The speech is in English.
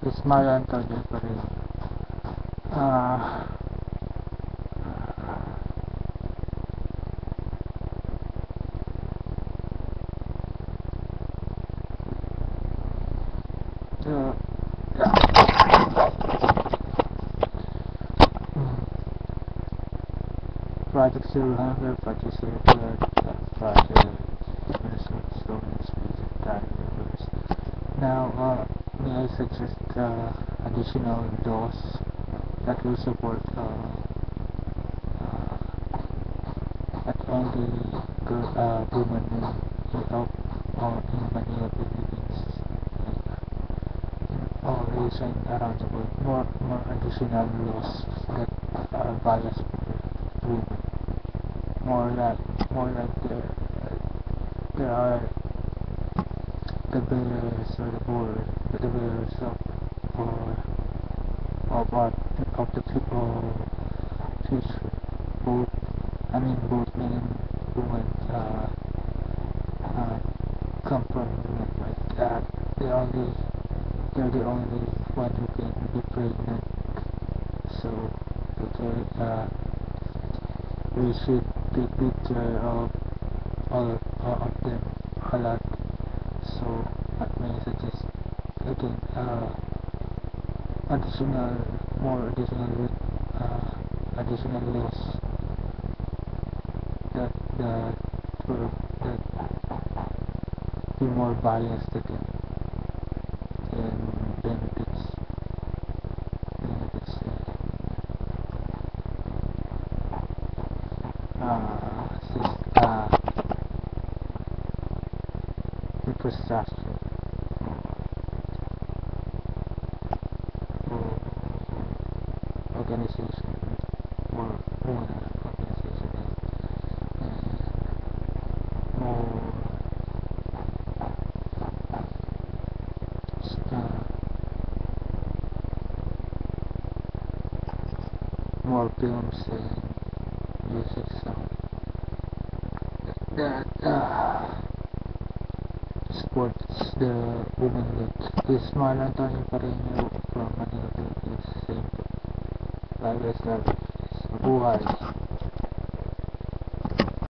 Ismael Antonio pa rin. Project Zero Hunger, Project Zero Blood, Project Stolen Speed, Time Reverse. Now, may I suggest additional laws that will support at any woman in Manila, Philippines, all region around the world. More additional laws that are biased for women. More like there are the bearers or the bearers of the people future. Both men and women come from women, like that. They're the only one who can be pregnant. So we should take good care of all of them a lot. So that may suggest again additional laws that be more biased again and benefits infrastructure for organization or organization and more films and music sound that supports the women league. Ismael Antonio pa rin from Manila, Philippines. Same. Lagi sa buhay.